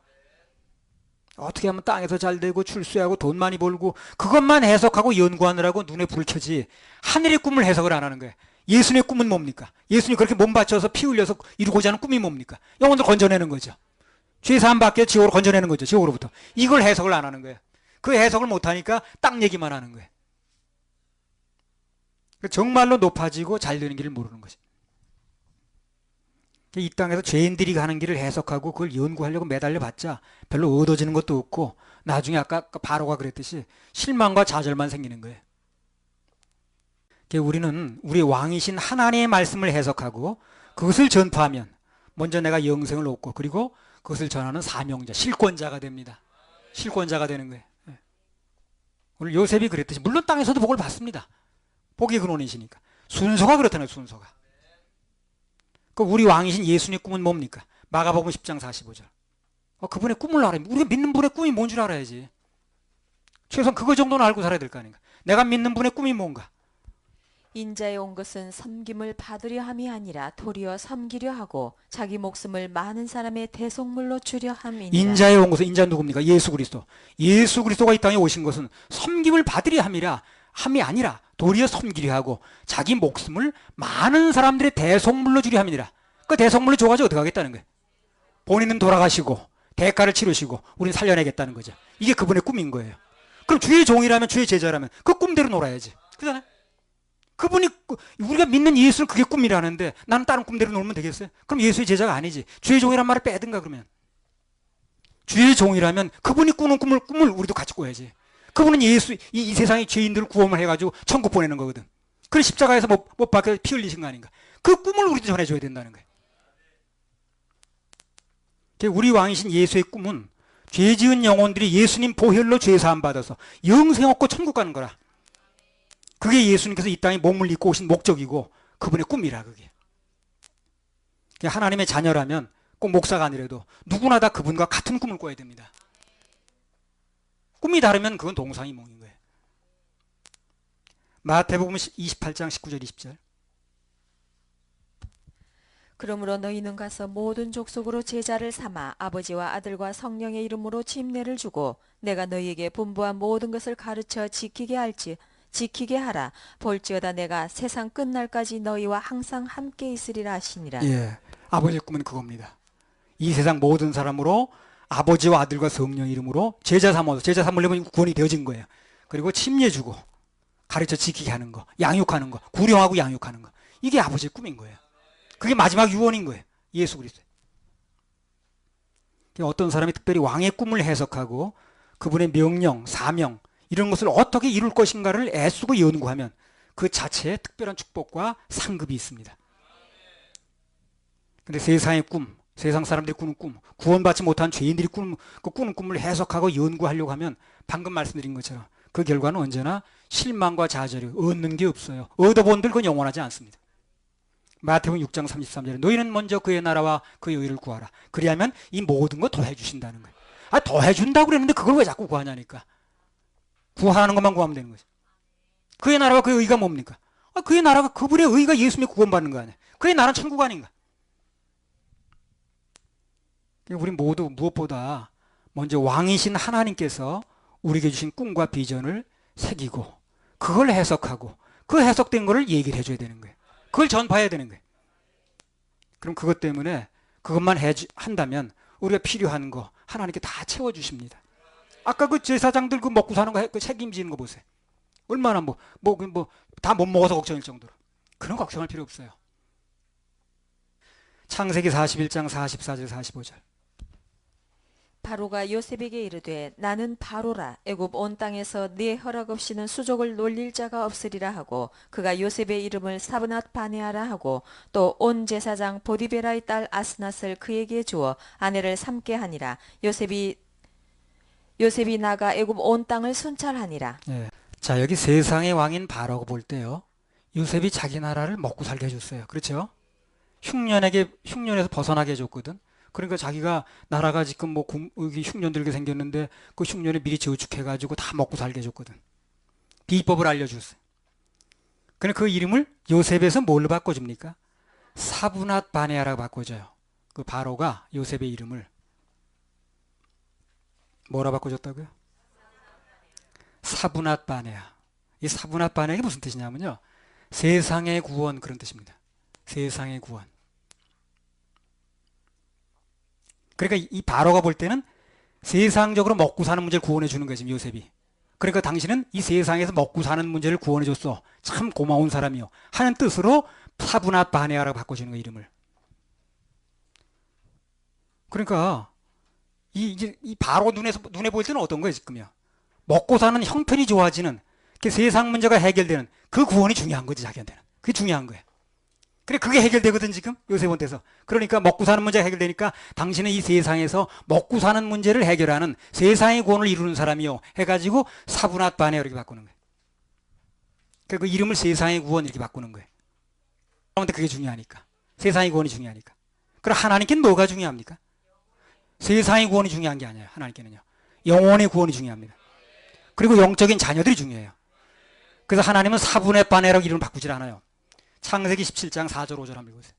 어떻게 하면 땅에서 잘 되고 출세하고 돈 많이 벌고 그것만 해석하고 연구하느라고 눈에 불 켜지 하늘의 꿈을 해석을 안 하는 거예요. 예수님의 꿈은 뭡니까? 예수님 그렇게 몸 바쳐서 피 흘려서 이루고자 하는 꿈이 뭡니까? 영혼들 건져내는 거죠. 죄 사함 받게 지옥으로 건져내는 거죠. 지옥으로부터. 이걸 해석을 안 하는 거예요. 그 해석을 못하니까 땅 얘기만 하는 거예요. 정말로 높아지고 잘 되는 길을 모르는 거죠. 이 땅에서 죄인들이 가는 길을 해석하고 그걸 연구하려고 매달려 봤자 별로 얻어지는 것도 없고 나중에 아까 바로가 그랬듯이 실망과 좌절만 생기는 거예요. 우리는 우리 왕이신 하나님의 말씀을 해석하고 그것을 전파하면 먼저 내가 영생을 얻고 그리고 그것을 전하는 사명자, 실권자가 됩니다. 실권자가 되는 거예요. 오늘 요셉이 그랬듯이 물론 땅에서도 복을 받습니다. 복의 근원이시니까. 순서가 그렇다는 거예요. 순서가. 그 우리 왕이신 예수님의 꿈은 뭡니까? 마가복음 10장 45절. 그분의 꿈을 알아야 우리가 믿는 분의 꿈이 뭔 줄 알아야지. 최소한 그거 정도는 알고 살아야 될 거 아닌가. 내가 믿는 분의 꿈이 뭔가. 인자에 온 것은 섬김을 받으려 함이 아니라 도리어 섬기려 하고 자기 목숨을 많은 사람의 대속물로 주려 함이니라. 인자에 온 것은 인자 누굽니까? 예수 그리스도. 예수 그리스도가 이 땅에 오신 것은 섬김을 받으려 함이 아니라 도리어 섬기려 하고 자기 목숨을 많은 사람들의 대속물로 주려 함이니라. 그 대속물로 줘가지고 어떻게 하겠다는 거예요? 본인은 돌아가시고 대가를 치르시고 우리는 살려내겠다는 거죠. 이게 그분의 꿈인 거예요. 그럼 주의 종이라면 주의 제자라면 그 꿈대로 놀아야지. 그잖아요. 그분이 우리가 믿는 예수는 그게 꿈이라는데 나는 다른 꿈대로 놀면 되겠어요? 그럼 예수의 제자가 아니지. 주의 종이란 말을 빼든가 그러면. 주의 종이라면 그분이 꾸는 꿈을 우리도 같이 꿔야지. 그분은 예수 이 세상의 죄인들을 구원을 해가지고 천국 보내는 거거든. 그래 십자가에서 못 박혀 피 흘리신 거 아닌가. 그 꿈을 우리도 전해줘야 된다는 거예요. 우리 왕이신 예수의 꿈은 죄 지은 영혼들이 예수님 보혈로 죄 사함 받아서 영생 얻고 천국 가는 거라. 그게 예수님께서 이 땅에 몸을 입고 오신 목적이고 그분의 꿈이라 그게. 하나님의 자녀라면 꼭 목사가 아니라도 누구나 다 그분과 같은 꿈을 꿔야 됩니다. 꿈이 다르면 그건 동상이몽인 거예요. 마태복음 28장 19절 20절. 그러므로 너희는 가서 모든 족속으로 제자를 삼아 아버지와 아들과 성령의 이름으로 침례를 주고 내가 너희에게 분부한 모든 것을 가르쳐 지키게 하라. 볼지어다 내가 세상 끝날까지 너희와 항상 함께 있으리라 하시니라. 예, 아버지의 꿈은 그겁니다. 이 세상 모든 사람으로 아버지와 아들과 성령 이름으로 제자 삼으려면 구원이 되어진 거예요. 그리고 침례 주고 가르쳐 지키게 하는 거, 양육하는 거, 구령하고 양육하는 거. 이게 아버지의 꿈인 거예요. 그게 마지막 유언인 거예요. 예수 그리스도. 어떤 사람이 특별히 왕의 꿈을 해석하고 그분의 명령, 사명 이런 것을 어떻게 이룰 것인가를 애쓰고 연구하면 그 자체에 특별한 축복과 상급이 있습니다. 근데 세상의 꿈, 세상 사람들이 꾸는 꿈, 구원받지 못한 죄인들이 꾸는 꿈을 해석하고 연구하려고 하면 방금 말씀드린 것처럼 그 결과는 언제나 실망과 좌절이 얻는 게 없어요. 얻어본들 그건 영원하지 않습니다. 마태복음 6장 33절에 너희는 먼저 그의 나라와 그의 의를 구하라. 그리하면 이 모든 거 더해 주신다는 거예요. 더해 준다고 그랬는데 그걸 왜 자꾸 구하냐니까. 구하는 것만 구하면 되는 거죠. 그의 나라와 그의 의가 뭡니까? 그의 나라가 그분의 의가 예수님이 구원받는 거 아니에요. 그의 나라는 천국 아닌가. 우리 모두 무엇보다 먼저 왕이신 하나님께서 우리에게 주신 꿈과 비전을 새기고 그걸 해석하고 그 해석된 거를 얘기를 해줘야 되는 거예요. 그걸 전파해야 되는 거예요. 그럼 그것 때문에 그것만 한다면 우리가 필요한 거 하나님께 다 채워주십니다. 아까 그 제사장들 그 먹고 사는 거 그 책임지는 거 보세요. 얼마나 다 못 먹어서 걱정일 정도로. 그런 걱정할 필요 없어요. 창세기 41장 44절 45절. 바로가 요셉에게 이르되 나는 바로라. 애굽 온 땅에서 네 허락 없이는 수족을 놀릴 자가 없으리라 하고 그가 요셉의 이름을 사브낫 바네아라 하고 또 온 제사장 보디베라의 딸 아스낫을 그에게 주어 아내를 삼게 하니라. 요셉이 나가 애굽 온 땅을 순찰하니라. 예. 자, 여기 세상의 왕인 바로가 볼 때요. 요셉이 자기 나라를 먹고 살게 해줬어요. 그렇죠? 흉년에서 벗어나게 해줬거든. 그러니까 자기가 나라가 지금 뭐 여기 흉년 들게 생겼는데 그 흉년에 미리 저축해가지고 다 먹고 살게 해줬거든. 비법을 알려줬어요. 그러니까 그 이름을 요셉에서 뭘로 바꿔줍니까? 사브낫 바네아라고 바꿔줘요. 그 바로가 요셉의 이름을 뭐라 바꿔줬다고요? 사브낫 바네아. 이 사브낫 바네아가 무슨 뜻이냐면요, 세상의 구원, 그런 뜻입니다. 세상의 구원. 그러니까 이 바로가 볼 때는 세상적으로 먹고 사는 문제를 구원해 주는 거지, 요셉이. 그러니까 당신은 이 세상에서 먹고 사는 문제를 구원해 줬어, 참 고마운 사람이요 하는 뜻으로 사브낫 바네아라고 바꿔주는 거, 이름을. 그러니까 이 바로 눈에 보일 때는 어떤 거예요, 지금요? 먹고 사는 형편이 좋아지는, 세상 문제가 해결되는 그 구원이 중요한 거지, 자기한테는. 그게 중요한 거예요. 그래, 그게 해결되거든, 지금 요셉한테서. 그러니까 먹고 사는 문제가 해결되니까 당신은 이 세상에서 먹고 사는 문제를 해결하는 세상의 구원을 이루는 사람이요 해가지고 사브낫 바네아 이렇게 바꾸는 거예요. 그 이름을 세상의 구원 이렇게 바꾸는 거예요. 그런데 그게 중요하니까. 세상의 구원이 중요하니까. 그럼 하나님께는 뭐가 중요합니까? 세상의 구원이 중요한 게 아니에요. 하나님께는요, 영혼의 구원이 중요합니다. 그리고 영적인 자녀들이 중요해요. 그래서 하나님은 사분의 바네라고 이름을 바꾸질 않아요. 창세기 17장 4절 5절 한번 읽으세요.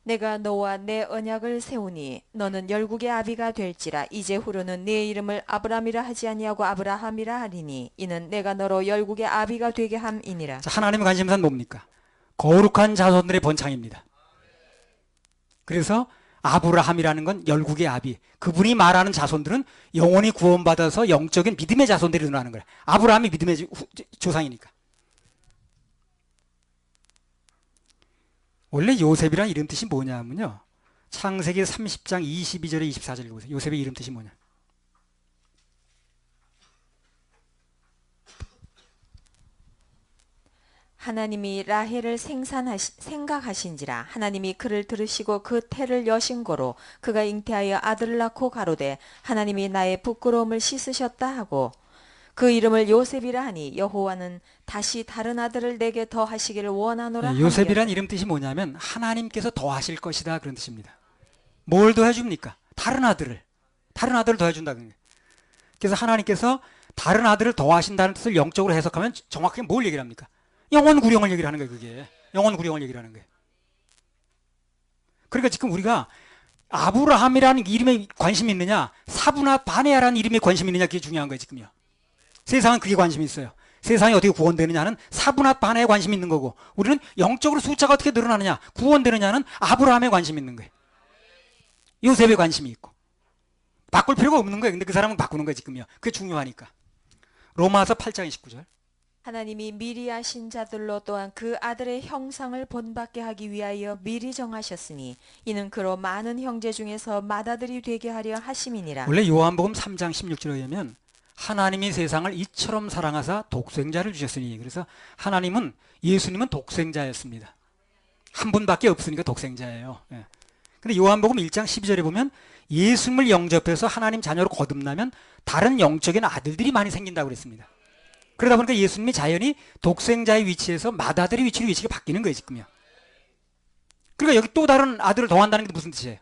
내가 너와 내 언약을 세우니 너는 열국의 아비가 될지라. 이제후로는 네 이름을 아브람이라 하지 아니하고 아브라함이라 하리니 이는 내가 너로 열국의 아비가 되게 함이니라. 자, 하나님의 관심사는 뭡니까? 거룩한 자손들의 번창입니다. 그래서 아브라함이라는 건 열국의 아비, 그분이 말하는 자손들은 영원히 구원받아서 영적인 믿음의 자손들이 일어나는 거예요. 아브라함이 믿음의 조상이니까. 원래 요셉이란 이름 뜻이 뭐냐면요, 창세기 30장 22절에 24절 읽어보세요. 요셉의 이름 뜻이 뭐냐? 하나님이 라헬을 생각하신지라. 하나님이 그를 들으시고 그 태를 여신 거로 그가 잉태하여 아들을 낳고 가로되 하나님이 나의 부끄러움을 씻으셨다 하고 그 이름을 요셉이라 하니 여호와는 다시 다른 아들을 내게 더하시기를 원하노라. 네, 요셉이란 이름 뜻이 뭐냐면 하나님께서 더하실 것이다, 그런 뜻입니다. 뭘 더해줍니까? 다른 아들을 더해준다는 거예요. 그래서 하나님께서 다른 아들을 더하신다는 뜻을 영적으로 해석하면 정확하게 뭘 얘기를 합니까? 영원 구령을 얘기를 하는 거예요. 그게 영원 구령을 얘기를 하는 거예요. 그러니까 지금 우리가 아브라함이라는 이름에 관심이 있느냐, 사브나 바네아라는 이름에 관심이 있느냐, 그게 중요한 거예요, 지금요. 세상은 그게 관심이 있어요. 세상이 어떻게 구원되느냐는 사브나 바네아에 관심이 있는 거고, 우리는 영적으로 숫자가 어떻게 늘어나느냐, 구원되느냐는 아브라함에 관심이 있는 거예요. 요셉에 관심이 있고. 바꿀 필요가 없는 거예요. 근데 그 사람은 바꾸는 거예요, 지금요. 그게 중요하니까. 로마서 8장 29절. 하나님이 미리 아신 자들로 또한 그 아들의 형상을 본받게 하기 위하여 미리 정하셨으니 이는 그로 많은 형제 중에서 맏아들이 되게 하려 하심이니라. 원래 요한복음 3장 16절에 의하면 하나님이 세상을 이처럼 사랑하사 독생자를 주셨으니, 그래서 하나님은, 예수님은 독생자였습니다. 한 분밖에 없으니까 독생자예요. 예. 근데 요한복음 1장 12절에 보면 예수님을 영접해서 하나님 자녀로 거듭나면 다른 영적인 아들들이 많이 생긴다고 그랬습니다. 그러다 보니까 예수님이 자연히 독생자의 위치에서 맏아들의 위치가 바뀌는 거예요, 지금요. 그러니까 여기 또 다른 아들을 더한다는 게 무슨 뜻이에요?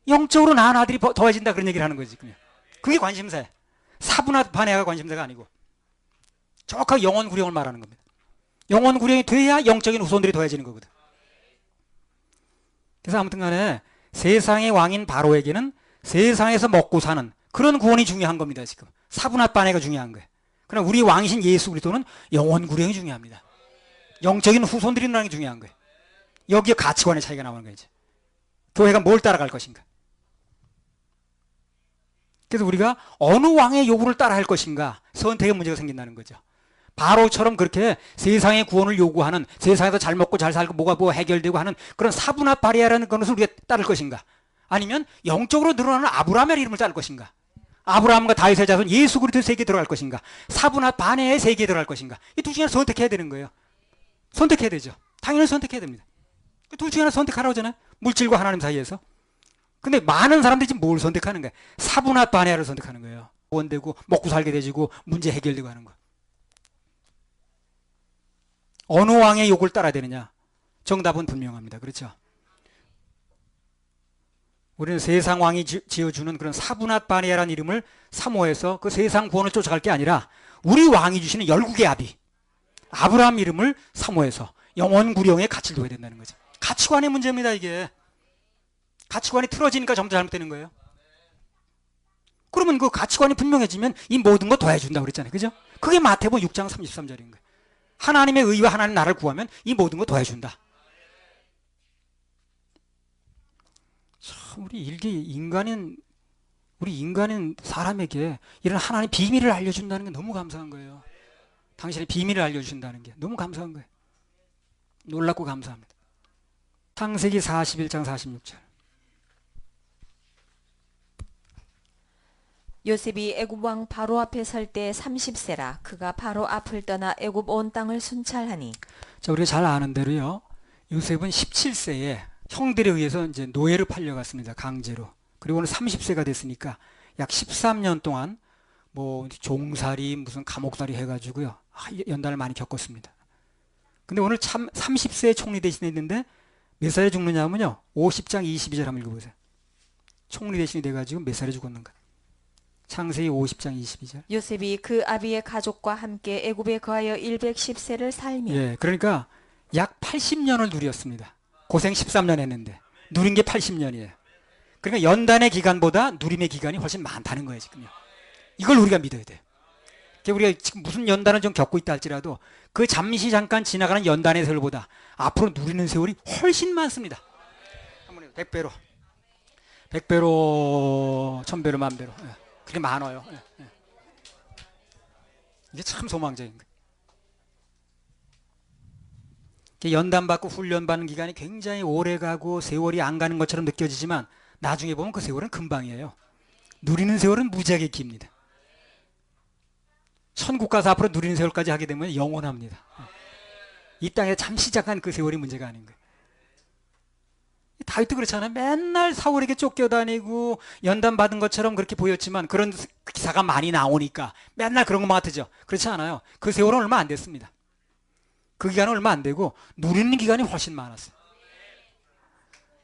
영적으로 나은 아들이 더해진다, 그런 얘기를 하는 거예요, 지금요. 그게 관심사예요. 사분화 반해가 관심사가 아니고 정확하게 영원 구령을 말하는 겁니다. 영원 구령이 돼야 영적인 후손들이 더해지는 거거든. 그래서 아무튼 간에 세상의 왕인 바로에게는 세상에서 먹고 사는 그런 구원이 중요한 겁니다, 지금. 사분화 반해가 중요한 거예요. 그러나 우리 왕이신 예수 그리스도는 영원 구령이 중요합니다. 영적인 후손들이 일어나는 게 중요한 거예요. 여기에 가치관의 차이가 나오는 거예요. 이제. 교회가 뭘 따라갈 것인가. 그래서 우리가 어느 왕의 요구를 따라할 것인가, 선택의 문제가 생긴다는 거죠. 바로처럼 그렇게 세상의 구원을 요구하는, 세상에서 잘 먹고 잘 살고 뭐가 해결되고 하는 그런 사분화 바리아라는 것을 우리가 따를 것인가, 아니면 영적으로 늘어나는 아브라함의 이름을 따를 것인가, 아브라함과 다윗의 자손 예수 그리스도의 세계에 들어갈 것인가, 사분화 바네의 세계에 들어갈 것인가, 이 둘 중에 하나 선택해야 되는 거예요. 선택해야 되죠. 당연히 선택해야 됩니다. 둘 중에 하나 선택하라고 하잖아요. 물질과 하나님 사이에서. 근데 많은 사람들이 지금 뭘 선택하는 거예요? 사분화 바네아를 선택하는 거예요. 구원되고 먹고 살게 되지고 문제 해결되고 하는 거. 어느 왕의 욕을 따라야 되느냐? 정답은 분명합니다. 그렇죠? 우리는 세상 왕이 지어주는 그런 사브낫바네아라는 이름을 사모해서 그 세상 구원을 쫓아갈 게 아니라 우리 왕이 주시는 열국의 아비 아브라함 이름을 사모해서 영원 구령에 가치를 둬야 된다는 거죠. 가치관의 문제입니다. 이게 가치관이 틀어지니까 전부 잘못되는 거예요. 그러면 그 가치관이 분명해지면 이 모든 거 더해준다고 그랬잖아요. 그죠? 그게 마태복음 6장 33절인 거예요. 하나님의 의와 하나님 나라를 구하면 이 모든 거 더해준다. 참 우리 인간인 사람에게 이런 하나님의 비밀을 알려준다는 게 너무 감사한 거예요. 당신의 비밀을 알려주신다는 게 너무 감사한 거예요. 놀랍고 감사합니다. 창세기 41장 46절. 요셉이 애굽 왕 바로 앞에 설 때 30세라 그가 바로 앞을 떠나 애굽 온 땅을 순찰하니. 자, 우리가 잘 아는 대로요. 요셉은 17세에 형들에 의해서 이제 노예를 팔려갔습니다. 강제로. 그리고 오늘 30세가 됐으니까 약 13년 동안 뭐 종살이 무슨 감옥살이 해가지고요. 연단을 많이 겪었습니다. 근데 오늘 참 30세에 총리 대신에 있는데 몇 살에 죽느냐면요. 50장 22절 한번 읽어보세요. 총리 대신이 돼가지고 몇 살에 죽었는가. 창세기 50장 22절. 요셉이 그 아비의 가족과 함께 애굽에 거하여 110세를 살며. 예, 그러니까 약 80년을 누렸습니다. 고생 13년 했는데 누린 게 80년이에요. 그러니까 연단의 기간보다 누림의 기간이 훨씬 많다는 거예요, 지금요. 이걸 우리가 믿어야 돼요. 우리가 지금 무슨 연단을 좀 겪고 있다 할지라도 그 잠시 잠깐 지나가는 연단의 세월보다 앞으로 누리는 세월이 훨씬 많습니다. 한번 100배로, 100배로, 1000배로, 만배로. 예. 그게 많아요. 예. 예. 이게 참 소망적인 거예요. 연단받고 훈련받는 기간이 굉장히 오래 가고 세월이 안 가는 것처럼 느껴지지만 나중에 보면 그 세월은 금방이에요. 누리는 세월은 무지하게 깁니다. 천국 가서 앞으로 누리는 세월까지 하게 되면 영원합니다. 이 땅에 잠시 잠깐 그 세월이 문제가 아닌 거예요. 다윗도 그렇잖아요. 맨날 사울에게 쫓겨다니고 연단받은 것처럼 그렇게 보였지만 그런 기사가 많이 나오니까 맨날 그런 것만 같으죠. 그렇지 않아요. 그 세월은 얼마 안 됐습니다. 그 기간은 얼마 안 되고 누리는 기간이 훨씬 많았어요.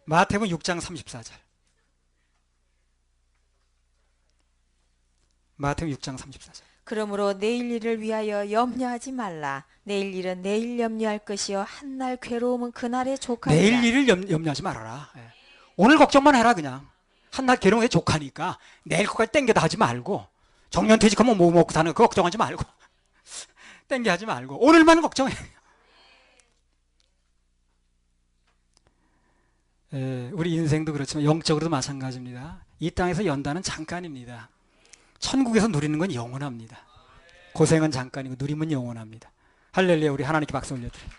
마태복음 6장 34절. 마태복음 6장 34절. 그러므로 내일 일을 위하여 염려하지 말라. 내일 일은 내일 염려할 것이요 한날 괴로움은 그날의 족하니라. 내일 일을 염려하지 말아라. 예. 오늘 걱정만 해라 그냥. 한날 괴로움에 족하니까 내일 것까지 땡겨다 하지 말고 정년퇴직하면 뭐 먹고 사는 거 걱정하지 말고 땡겨 하지 말고 오늘만 걱정해. 우리 인생도 그렇지만 영적으로도 마찬가지입니다. 이 땅에서 연단은 잠깐입니다. 천국에서 누리는 건 영원합니다. 고생은 잠깐이고 누림은 영원합니다. 할렐루야. 우리 하나님께 박수 올려드려요.